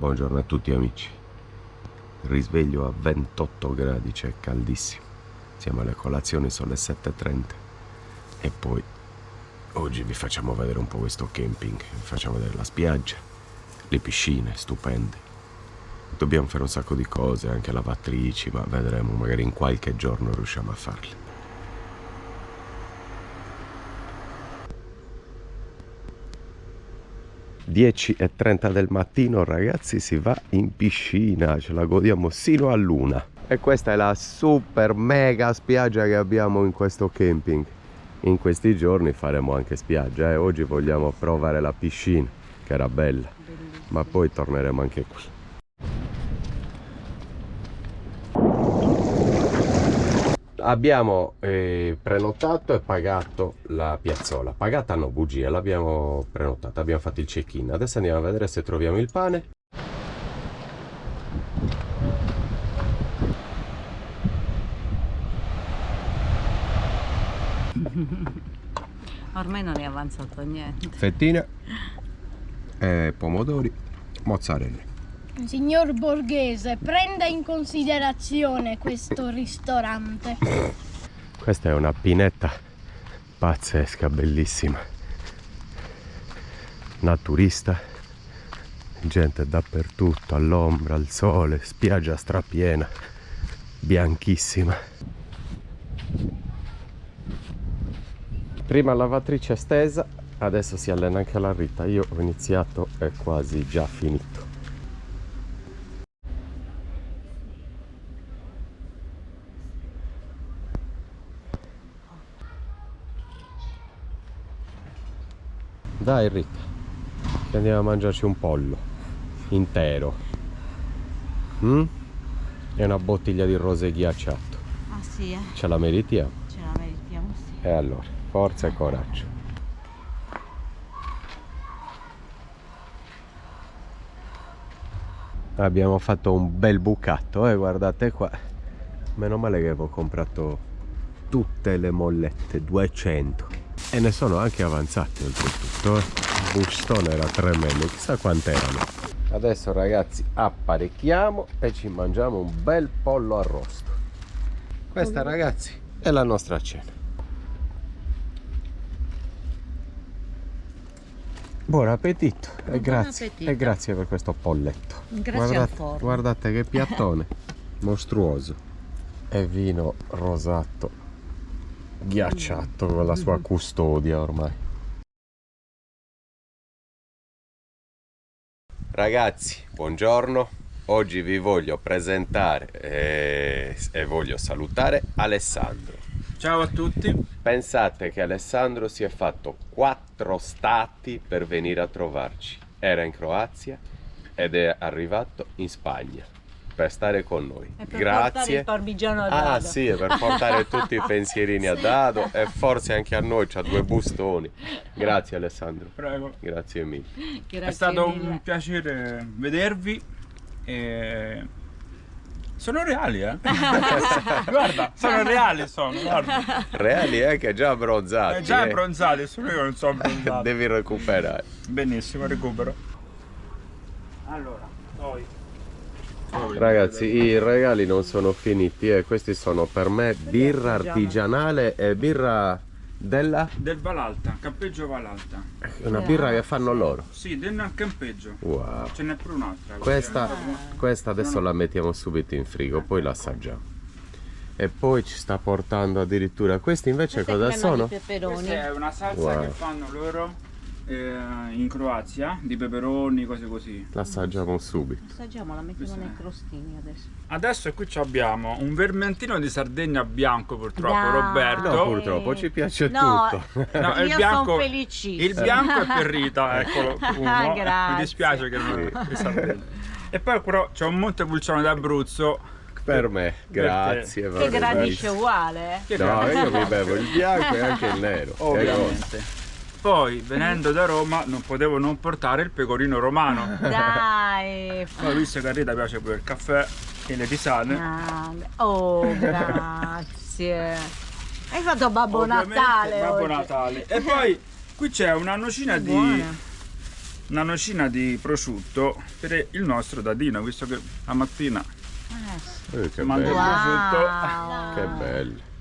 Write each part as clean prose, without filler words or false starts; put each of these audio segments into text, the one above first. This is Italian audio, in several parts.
Buongiorno a tutti amici. Risveglio a 28 gradi, c'è caldissimo. Siamo alle colazioni, sono le 7:30. E poi oggi vi facciamo vedere un po' questo camping. Vi facciamo vedere la spiaggia, le piscine stupende. Dobbiamo fare un sacco di cose, anche lavatrici, ma vedremo, magari in qualche giorno riusciamo a farle. (10:30 del mattino, ragazzi, si va in piscina, ce la godiamo sino a luna. E questa è la super mega spiaggia che abbiamo in questo camping. In questi giorni faremo anche spiaggia e oggi vogliamo provare la piscina, che era bella, ma poi torneremo anche qui. Abbiamo prenotato e pagato la piazzola. Pagata no, bugia, l'abbiamo prenotata, abbiamo fatto il check-in. Adesso andiamo a vedere se troviamo il pane. Ormai non è avanzato niente. Fettine, pomodori, mozzarella. Signor Borghese, prenda in considerazione questo ristorante. Questa è una pineta pazzesca, bellissima. Naturista, gente dappertutto, all'ombra, al sole, spiaggia strapiena, bianchissima. Prima lavatrice stesa, adesso si allena anche la Rita. Io ho iniziato e quasi già finito. Dai Rita, che andiamo a mangiarci un pollo intero. E una bottiglia di rosé ghiacciato. Ah sì, Ce la meritiamo? ce la meritiamo, sì. E allora, forza e coraggio. Abbiamo fatto un bel bucato, guardate qua. Meno male che avevo comprato tutte le mollette, 200. E ne sono anche avanzate oltretutto. Il bustone era tremendo, chissà quant'erano. Adesso ragazzi apparecchiamo e ci mangiamo un bel pollo arrosto. Questa ragazzi è la nostra cena. Buon appetito e grazie, appetito. e grazie per questo polletto. Grazie al forno. Guardate che piattone mostruoso. E vino rosato ghiacciato con la sua custodia ormai. Ragazzi, buongiorno. Oggi vi voglio presentare e voglio salutare Alessandro. Ciao a tutti. Pensate che Alessandro si è fatto 4 stati per venire a trovarci. Era in Croazia ed è arrivato in Spagna per stare con noi. E per Grazie. portare il parmigiano a dado. Ah sì, è per portare tutti i pensierini a dado e forse anche a noi, c'ha 2 bustoni. Grazie Alessandro. Prego. Grazie mille. Grazie È stato mille. un piacere vedervi. E... Sono reali, Guarda, sono reali, guarda. Reali che già abbronzati. È già abbronzati, solo io non so abbronzato. Devi recuperare. Benissimo, recupero. Allora, poi. Ragazzi, i regali non sono finiti e questi sono per me birra artigianale e birra del Valalta, campeggio Valalta. una birra che fanno loro. Sì, del campeggio. Wow. Ce n'è pure un'altra. Questa adesso la mettiamo subito in frigo, poi la assaggiamo. E poi ci sta portando addirittura questi invece cosa sono? Questa è una salsa che fanno loro in Croazia, di peperoni, cose così. La assaggiamo subito. Assaggiamo, la mettiamo nei crostini adesso. Adesso qui abbiamo un vermentino di Sardegna bianco, purtroppo, Dai. Roberto. No, purtroppo ci piace No, tutto. No, il io bianco- sono felicissima. Il bianco è per Rita, eccolo uno. Grazie. Mi dispiace che non è Sardegna. E poi però c'è un Montepulciano d'Abruzzo. Per me, grazie. Che va bene, gradisce uguale. Che No, io mi bevo il bianco e anche il nero. ovviamente. Poi, venendo da Roma, non potevo non portare il pecorino romano. Dai. Poi, visto che a Rita piace pure il caffè e le tisane, Grande. Oh, grazie. Hai fatto Babbo ovviamente Natale Babbo oggi. Natale. E poi qui c'è una nocina di Buona. una nocina di prosciutto per il nostro dadino, visto che la mattina Che mangia il bello. prosciutto. Wow. Che bello.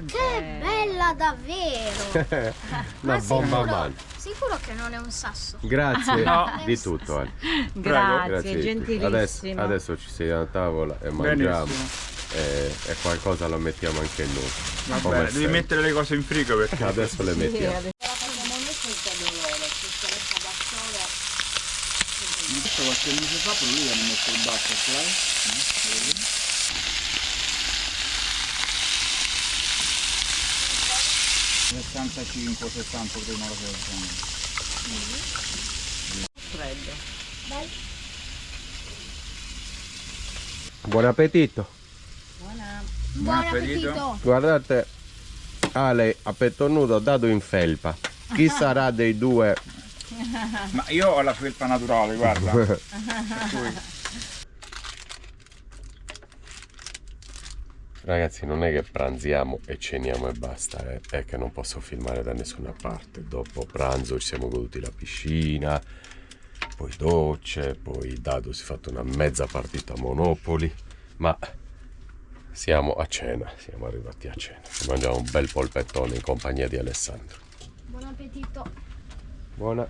Che bella davvero! Una bomba a sicuro, mano. sicuro che non è un sasso. Grazie No. di tutto, Ale. Grazie, di tutto. gentilissimo. Adesso ci sediamo a tavola e mangiamo. Benissimo. E qualcosa lo mettiamo anche noi. Va Come bene, devi sempre. mettere le cose in frigo perché Adesso le mettiamo. questo qualche mese fa però lui hanno messo il butterfly. Vedi? 65, 60 prima la persona. Freddo. Buon appetito. Buon appetito. appetito! Guardate, Ale a petto nudo dato in felpa. Chi sarà dei due? Ma io ho la felpa naturale, guarda. Per cui- Ragazzi, non è che pranziamo e ceniamo e basta, è che non posso filmare da nessuna parte. Dopo pranzo ci siamo goduti la piscina, poi docce, poi Dado si è fatto una mezza partita a Monopoli, ma siamo a cena, siamo arrivati a cena. Ci mangiamo un bel polpettone in compagnia di Alessandro. Buon appetito! Buona.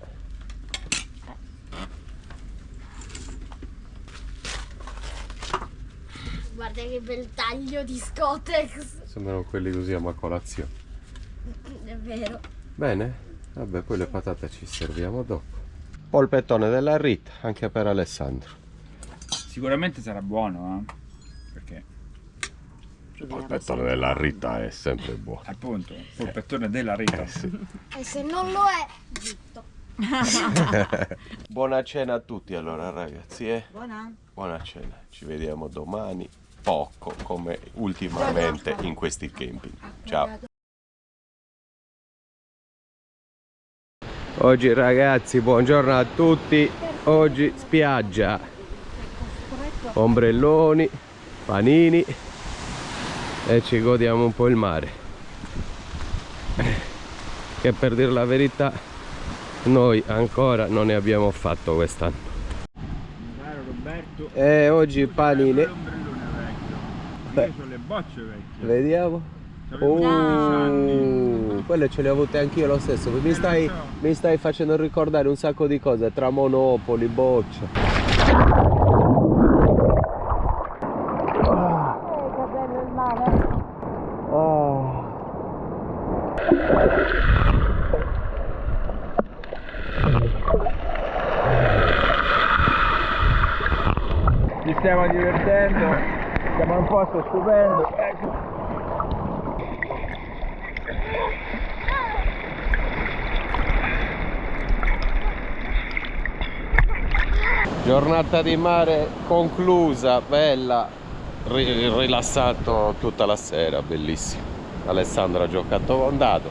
Guarda che bel taglio di Scotex! Sembrano quelli che usiamo a colazione. È vero. Bene, vabbè, poi le patate ci serviamo dopo. Polpettone della Rita, anche per Alessandro. Sicuramente sarà buono, perché Il polpettone della Rita è sempre buono. appunto il polpettone della Rita. E se non lo è, zitto. Buona cena a tutti allora ragazzi, Buona? buona cena, ci vediamo domani, poco come ultimamente in questi camping. Ciao. Oggi ragazzi, buongiorno a tutti, oggi spiaggia, ombrelloni, panini e ci godiamo un po' il mare, che per dire la verità noi ancora non ne abbiamo fatto quest'anno. Caro Roberto, E oggi panini, l'ombrellone vecchio. Io sono le bocce vecchie. vediamo. Avevo 15 anni. Quelle ce le ho avute anch'io lo stesso. Mi stai facendo ricordare un sacco di cose tra Monopoli, bocce. Che bello il mare! Ci stiamo divertendo, siamo a un posto stupendo. Ecco. Giornata di mare conclusa, bella, rilassato tutta la sera, bellissimo. Alessandro ha giocato con Dado.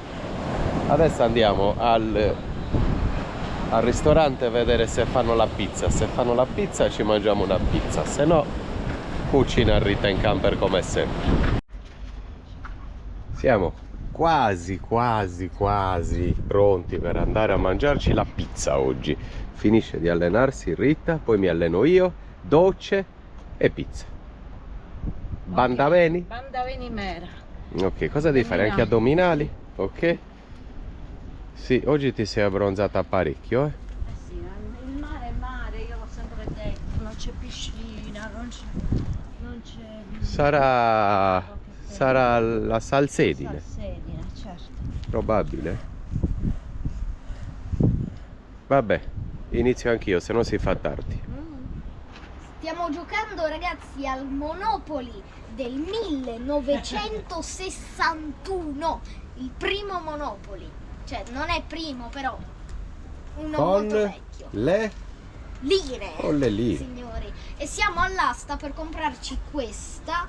Adesso andiamo al ristorante a vedere se fanno la pizza. Se fanno la pizza ci mangiamo una pizza, se no cucina Rita in camper come sempre. Siamo quasi pronti per andare a mangiarci la pizza oggi. Finisce di allenarsi Rita, poi mi alleno io, docce e pizza. Banda bene? Banda venimera. Ok, cosa devi fare? Anche addominali? Ok. Sì, oggi ti sei abbronzata parecchio, eh? Sì, il mare è mare, io l'ho sempre detto, non c'è piscina, non c'è Sarà la salsedine, salsedine, certo. probabile. Vabbè, inizio anch'io, se no si fa tardi. Stiamo giocando ragazzi al Monopoli del 1961, il primo Monopoli, cioè non è primo però, uno molto Con vecchio. le Lire, Con le lire. signori, e siamo all'asta per comprarci questa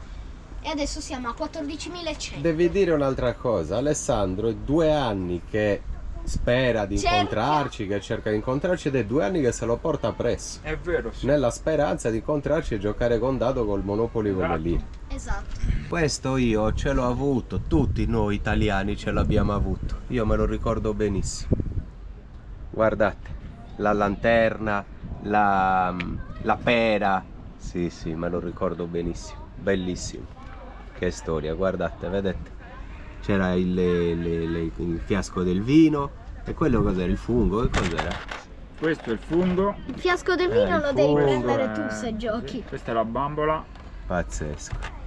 e adesso siamo a 14.100. Devi dire un'altra cosa, Alessandro è 2 anni che spera di Cerca. incontrarci, che cerca di incontrarci, ed è 2 anni che se lo porta appresso, È vero, sì. nella speranza di incontrarci e giocare con Dado col Monopoli con le Esatto. lire. Esatto. Questo io ce l'ho avuto, tutti noi italiani ce l'abbiamo avuto, io me lo ricordo benissimo. Guardate, la lanterna, la pera. Sì, sì, me lo ricordo benissimo, bellissimo. Che storia, guardate, vedete? C'era il fiasco del vino. E quello cos'era? Il fungo? Che cos'era? Questo è il fungo. Il fiasco del vino il lo devi fungo, prendere tu se giochi. Questa è la bambola. Pazzesco.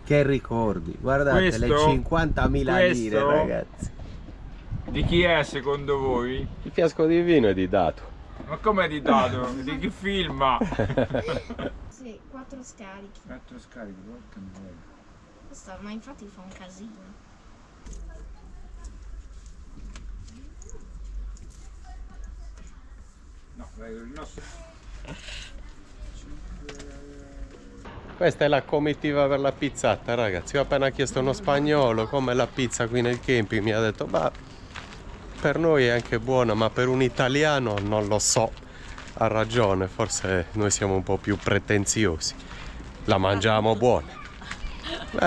Che ricordi. Guardate, Questo- le 50.000 lire, questo- ragazzi. Di chi è secondo voi? Il fiasco di vino è di Dato. Ma come è di dato? Di chi filma? Sì, 4 scarichi. 4 scarichi, porca miseria. Questo, ma infatti fa un casino. No, il nostro... Questa è la comitiva per la pizzata, ragazzi. Ho appena chiesto a uno spagnolo come la pizza qui nel camping. Mi ha detto, ma per noi è anche buona, ma per un italiano non lo so. Ha ragione, forse noi siamo un po' più pretenziosi. La mangiamo buona.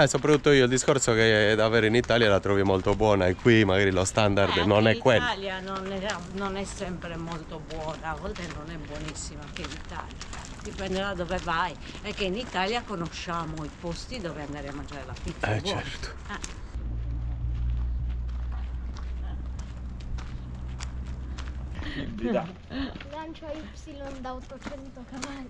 Soprattutto io, il discorso che da avere in Italia la trovi molto buona e qui magari lo standard non è quello. L'Italia non è sempre molto buona, a volte non è buonissima anche in Italia. Dipende da dove vai. È che in Italia conosciamo i posti dove andare a mangiare la pizza buona. Certo. Ibrida. Lancio Y da 800 cavalli.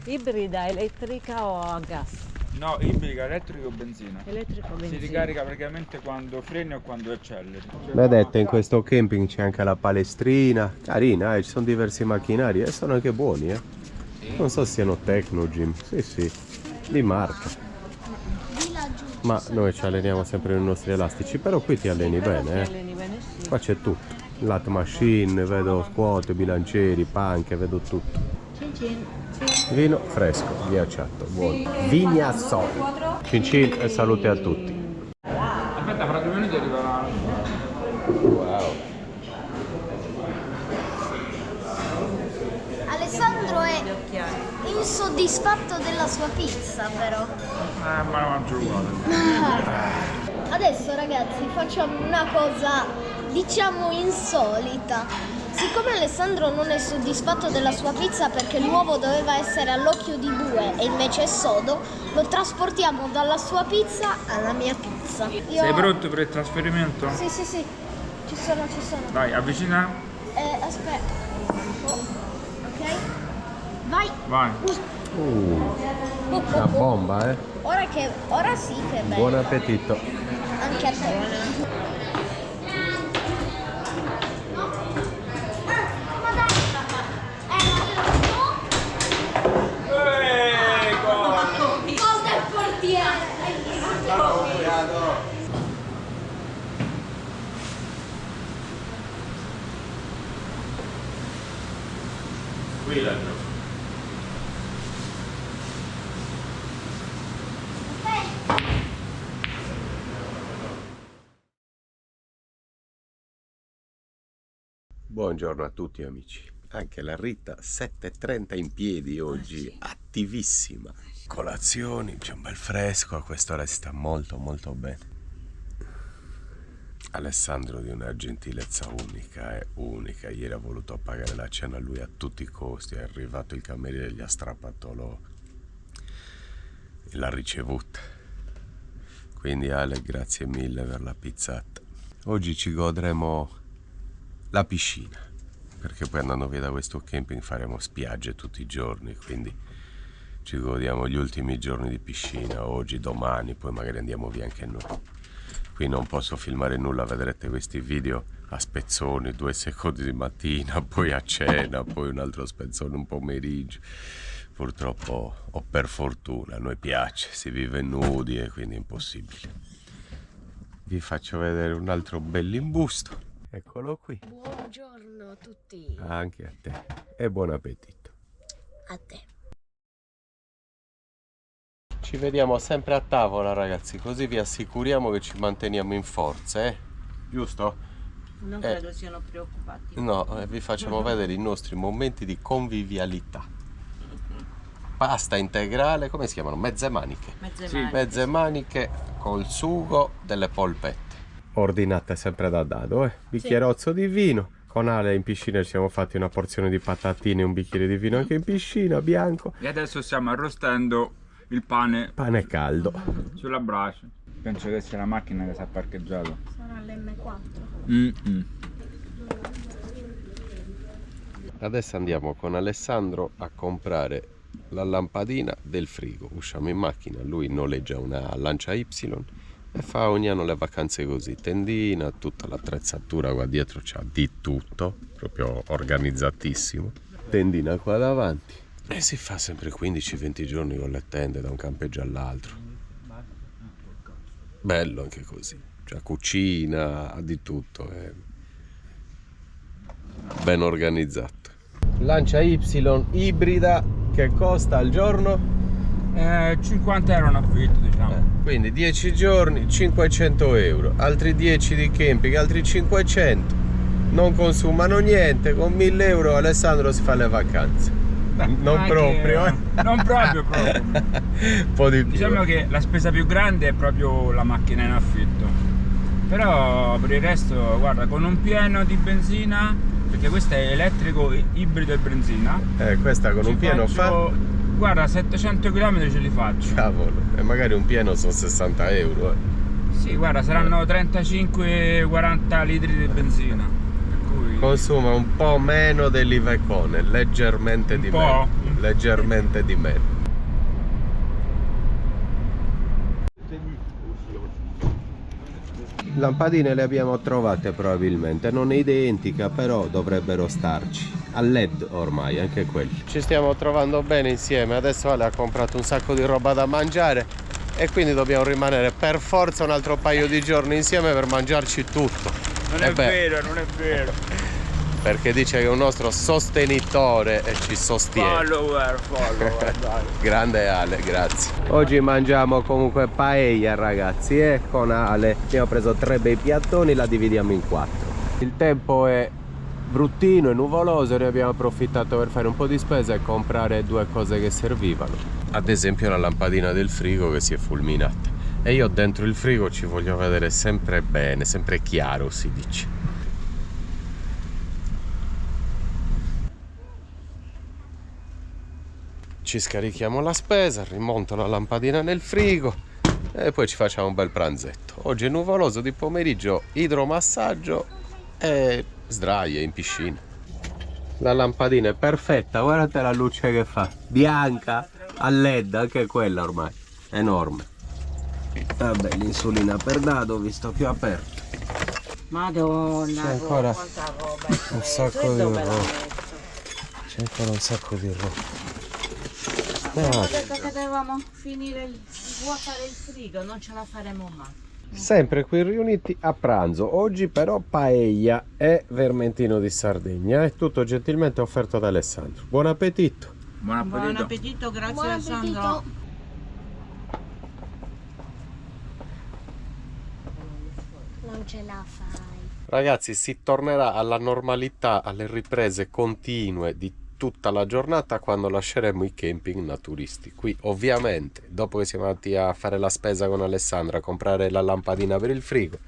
Ibrida, elettrica o a gas? No, ibrica, elettrico o benzina. Elettrico o Si benzina? ricarica praticamente quando freni o quando acceleri. Vedete, in questo camping c'è anche la palestrina. Carina, ci sono diversi macchinari e sono anche buoni, Non so se siano Tecnogym. Sì, sì, di marca. Di laggiù. Ma noi ci alleniamo sempre nei nostri elastici, però qui ti alleni bene, Ti alleni bene, sì. Qua c'è tutto. Lat machine, vedo scuote, bilancieri, panche, vedo tutto. Cin cin. Vino fresco, ghiacciato, buono. Vignasol. Cin cin e salute a tutti. Aspetta, fra 2 minuti arriva la... Wow. Alessandro è Gli occhiali. insoddisfatto della sua pizza, però. ma la mangio uguale. Adesso ragazzi facciamo una cosa diciamo insolita. Siccome Alessandro non è soddisfatto della sua pizza perché l'uovo doveva essere all'occhio di bue e invece è sodo, lo trasportiamo dalla sua pizza alla mia pizza. Sei pronto per il trasferimento? Sì, sì, sì. Ci sono. Dai, avvicina. Aspetta. Ok? Vai. Vai. Una bomba, Ora sì che è bello. Buon appetito. Anche a te. Ma dai. Gol del portiere. Buongiorno a tutti amici. Anche la Rita 7:30 in piedi oggi, attivissima. Colazioni, c'è un bel fresco, a quest'ora si sta molto molto bene. Alessandro di una gentilezza unica, è unica. Ieri ha voluto pagare la cena a lui a tutti i costi, è arrivato il cameriere, gli ha strappato l'ha ricevuta. Quindi Ale, grazie mille per la pizzata. Oggi ci godremo la piscina, perché poi andando via da questo camping faremo spiagge tutti i giorni, quindi ci godiamo gli ultimi giorni di piscina, oggi, domani, poi magari andiamo via anche noi. Qui non posso filmare nulla, vedrete questi video a spezzoni, 2 secondi di mattina, poi a cena, poi un altro spezzone un pomeriggio. Purtroppo, o per fortuna, a noi piace, si vive nudi e quindi è impossibile. Vi faccio vedere un altro bell'imbusto. Eccolo qui. Buongiorno a tutti. Anche a te. E buon appetito. A te. Ci vediamo sempre a tavola, ragazzi, così vi assicuriamo che ci manteniamo in forza, Giusto? Non credo siano preoccupati. No, vi facciamo vedere i nostri momenti di convivialità. Pasta integrale, come si chiamano? Mezze maniche. Mezze maniche col sugo delle polpette. Ordinate sempre da Dado, Bicchierozzo di vino, con Ale in piscina ci siamo fatti una porzione di patatine e un bicchiere di vino anche in piscina, bianco. E adesso stiamo arrostendo il pane Pane caldo. sulla brace. Penso che sia la macchina che si è parcheggiata. Sarà l'M4. Adesso andiamo con Alessandro a comprare la lampadina del frigo. Usciamo in macchina, lui noleggia una Lancia Y e fa ogni anno le vacanze così. Tendina, tutta l'attrezzatura qua dietro, c'ha di tutto, proprio organizzatissimo. Tendina qua davanti. E si fa sempre 15-20 giorni con le tende da un campeggio all'altro. Bello anche così. C'ha cucina, ha di tutto. È ben organizzato. Lancia Y ibrida che costa al giorno? 50 euro in affitto, diciamo. Quindi 10 giorni, 500 euro, altri 10 di camping, altri 500. Non consumano niente, con 1000 euro Alessandro si fa le vacanze. Non proprio, Non proprio. Un po' di più. Diciamo che la spesa più grande è proprio la macchina in affitto. Però per il resto, guarda, con un pieno di benzina, perché questo è elettrico, ibrido e benzina. Questa con un pieno fa... Guarda, 700 km ce li faccio. Cavolo, e magari un pieno sono 60 euro. Sì, guarda, saranno 35-40 litri di benzina. Per cui... Consuma un po' meno dell'Iveco, leggermente di meno. Leggermente di meno. Lampadine le abbiamo trovate probabilmente, non identica, però dovrebbero starci. A LED ormai, anche quelli. Ci stiamo trovando bene insieme, adesso Ale ha comprato un sacco di roba da mangiare e quindi dobbiamo rimanere per forza un altro paio di giorni insieme per mangiarci tutto. Non è vero, non è vero. Perché dice che è un nostro sostenitore e ci sostiene. Follower, dai. Grande Ale, grazie. Oggi mangiamo comunque paella, ragazzi, e con Ale abbiamo preso 3 bei piattoni, la dividiamo in 4. Il tempo è bruttino e nuvoloso, ne abbiamo approfittato per fare un po' di spesa e comprare 2 cose che servivano. Ad esempio la lampadina del frigo che si è fulminata. E io dentro il frigo ci voglio vedere sempre bene, sempre chiaro si dice. Ci scarichiamo la spesa, rimonto la lampadina nel frigo e poi ci facciamo un bel pranzetto. Oggi è nuvoloso, di pomeriggio idromassaggio e sdraie in piscina. La lampadina è perfetta, guardate la luce che fa, bianca, a LED, anche quella ormai, enorme. Vabbè, l'insulina per dado, visto più aperto. Madonna, C'è ancora quanta roba. un sacco di roba. C'è ancora un sacco di roba. Abbiamo detto che dovevamo finire il vuotare il frigo, non ce la faremo mai. Sempre qui riuniti a pranzo, oggi però paella e vermentino di Sardegna, è tutto gentilmente offerto da Alessandro. Buon appetito! Buon appetito. Buon appetito, grazie Buon Alessandro. appetito. Non ce la fai. Ragazzi, si tornerà alla normalità, alle riprese continue di tutta la giornata quando lasceremo i camping naturisti. Qui ovviamente, dopo che siamo andati a fare la spesa con Alessandra, a comprare la lampadina per il frigo,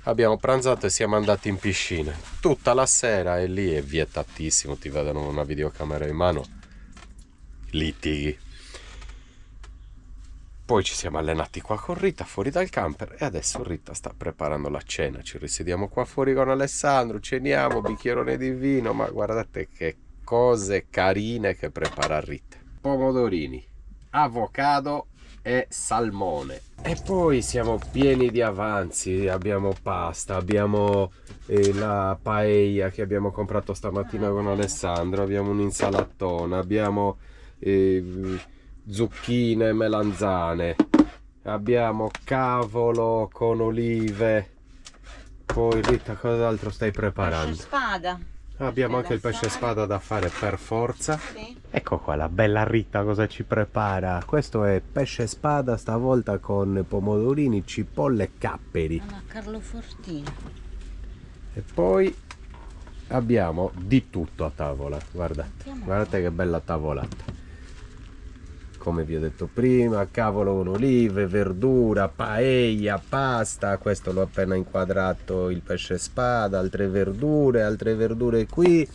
abbiamo pranzato e siamo andati in piscina tutta la sera e lì è vietatissimo, ti vedono una videocamera in mano, litighi. Poi ci siamo allenati qua con Rita fuori dal camper e adesso Rita sta preparando la cena. Ci risediamo qua fuori con Alessandro, ceniamo, bicchierone di vino, ma guardate che cose carine che prepara Rita. Pomodorini, avocado e salmone. E poi siamo pieni di avanzi, abbiamo pasta, abbiamo la paella che abbiamo comprato stamattina con Alessandro, abbiamo un'insalatona, abbiamo zucchine e melanzane, abbiamo cavolo con olive. Poi Rita, cos'altro stai preparando? Pesce spada. Abbiamo anche il pesce spada da fare per forza. Sì. Ecco qua la bella Rita cosa ci prepara. Questo è pesce spada, stavolta con pomodorini, cipolle e capperi. Alla Carlo Fortino. E poi abbiamo di tutto a tavola. Guardate, guardate che bella tavolata. come vi ho detto prima, cavolo con olive, verdura, paella, pasta, questo l'ho appena inquadrato, il pesce spada, altre verdure qui,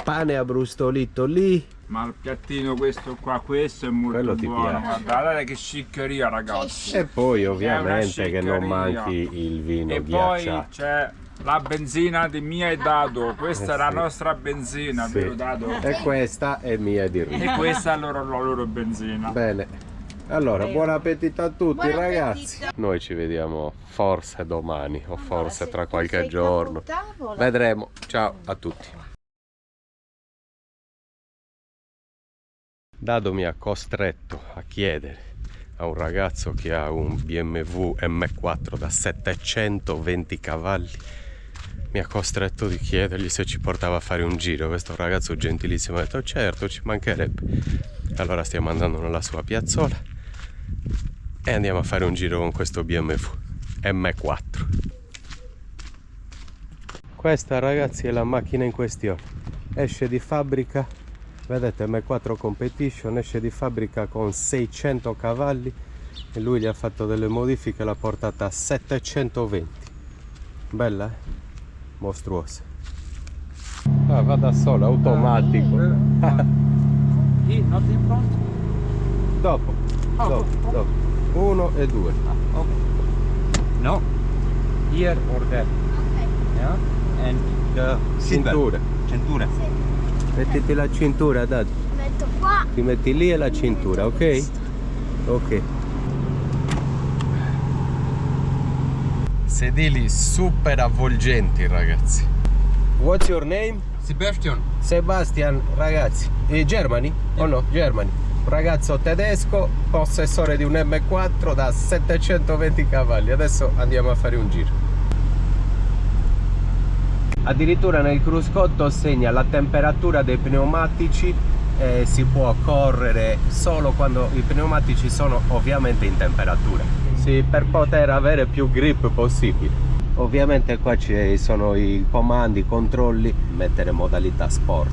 pane abbrustolito lì. Ma il piattino questo qua, questo è molto Quello ti buono. piace. Guardate che sciccheria, ragazzi. E poi È ovviamente una che non sciccheria. manchi il vino E poi ghiacciato. c'è la benzina di mia e Dado. Questa è la sì. nostra benzina, Sì. vero Dado? E questa è mia di Rio. E questa è la loro benzina. Bene, allora buon appetito a tutti Buon ragazzi. appetito. Noi ci vediamo forse domani o forse se tra tu qualche sei giorno. capotavola. Vedremo. Ciao a tutti. Dado mi ha costretto a chiedere a un ragazzo che ha un BMW M4 da 720 cavalli, mi ha costretto di chiedergli se ci portava a fare un giro. Questo ragazzo gentilissimo ha detto certo, ci mancherebbe. Allora stiamo andando nella sua piazzola e andiamo a fare un giro con questo BMW M4. Questa ragazzi è la macchina in questione, esce di fabbrica, vedete M4 Competition, esce di fabbrica con 600 cavalli e lui gli ha fatto delle modifiche, l'ha portata a 720. Bella, mostruosa. Ah, va da sola, automatico. He, not in front? Dopo, dopo. 1 e 2. Okay. No. Here or there. Ok. Yeah. And the Cintura. Cintura. Mettiti la cintura, Dad. Metto qua. Ti metti lì e la cintura, ok? Ok. Sedili super avvolgenti, ragazzi. What's your name? Sebastian. Sebastian, ragazzi. Germany? O no? Germany. Ragazzo tedesco, possessore di un M4 da 720 cavalli. Adesso andiamo a fare un giro. Addirittura nel cruscotto segna la temperatura dei pneumatici, si può correre solo quando i pneumatici sono ovviamente in temperatura. Sì, per poter avere più grip possibile. Ovviamente qua ci sono i comandi, i controlli, mettere modalità sport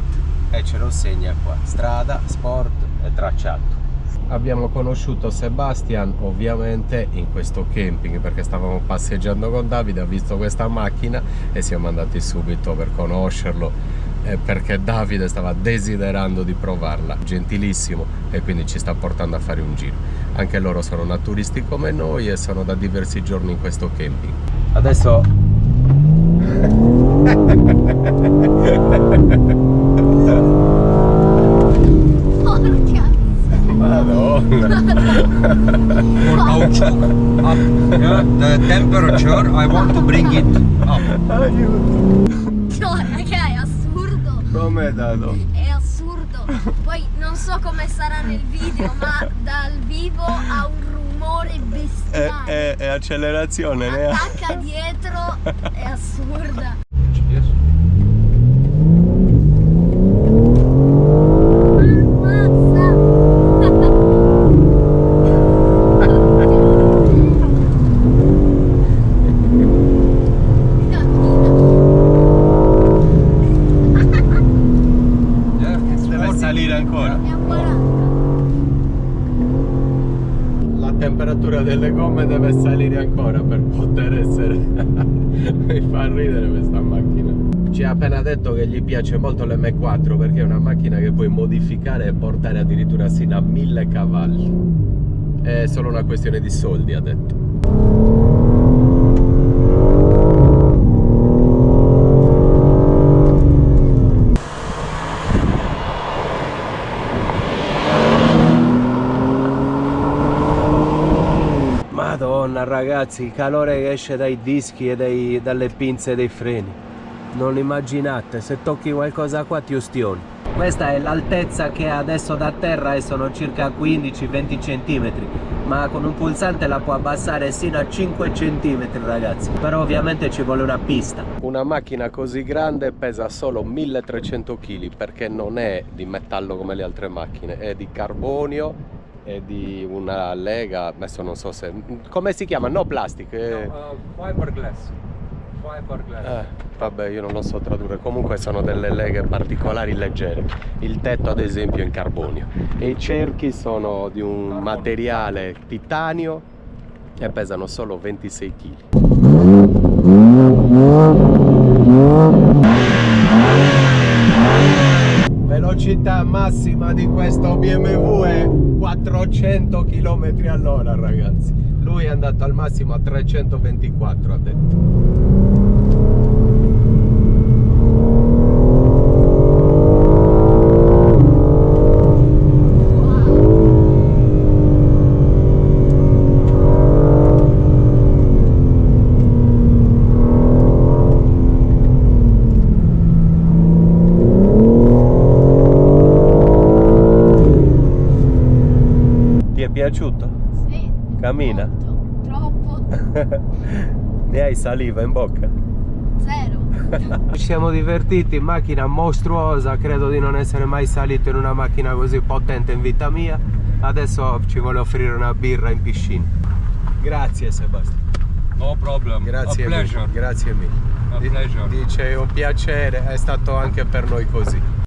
e ce lo segna qua, strada, sport e tracciato. Abbiamo conosciuto Sebastian ovviamente in questo camping perché stavamo passeggiando con Davide, ha visto questa macchina e siamo andati subito per conoscerlo perché Davide stava desiderando di provarla, gentilissimo, e quindi ci sta portando a fare un giro. Anche loro sono naturisti come noi e sono da diversi giorni in questo camping. Adesso Porca. Madonna. For caoutchouc up. Yeah, the temperature I want to bring it up. Aiuto. No, raga, è assurdo. Com'è Dado? È assurdo. Poi non so come sarà nel video, ma dal vivo ha un rumore bestiale. È accelerazione, ne ha. Attacca dietro, è assurda. Yes. Yeah, it's Deve 40. salire ancora. È a 40. La temperatura delle gomme deve salire ancora per poter essere. Mi fa ridere questa macchina. Ci ha appena detto che gli piace molto l'M4 perché è una macchina che puoi modificare e portare addirittura sino a 1000 cavalli. È solo una questione di soldi, ha detto. Madonna ragazzi, il calore che esce dai dischi e dalle pinze dei freni. Non immaginate, se tocchi qualcosa qua ti ustioni. Questa è l'altezza che ha adesso da terra e sono circa 15-20 cm, ma con un pulsante la può abbassare sino a 5 cm ragazzi. Però ovviamente ci vuole una pista. Una macchina così grande pesa solo 1300 kg perché non è di metallo come le altre macchine, è di carbonio e di una lega, adesso non so se... come si chiama? No plastic? Fiberglass. Vabbè, io non lo so tradurre, comunque sono delle leghe particolari leggere. Il tetto ad esempio è in carbonio e i cerchi sono di un materiale titanio e pesano solo 26 kg. Velocità massima di questo BMW è 400 km all'ora, ragazzi. Lui è andato al massimo a 324, ha detto. Ti è piaciuto? Sì. Cammina? Molto, troppo. Ne hai saliva in bocca? Zero. Ci siamo divertiti, macchina mostruosa, credo di non essere mai salito in una macchina così potente in vita mia. Adesso ci vuole offrire una birra in piscina. Grazie Sebastiano. No problem. Grazie A pleasure. mille. Grazie mille. A pleasure. Dice un piacere, è stato anche per noi così.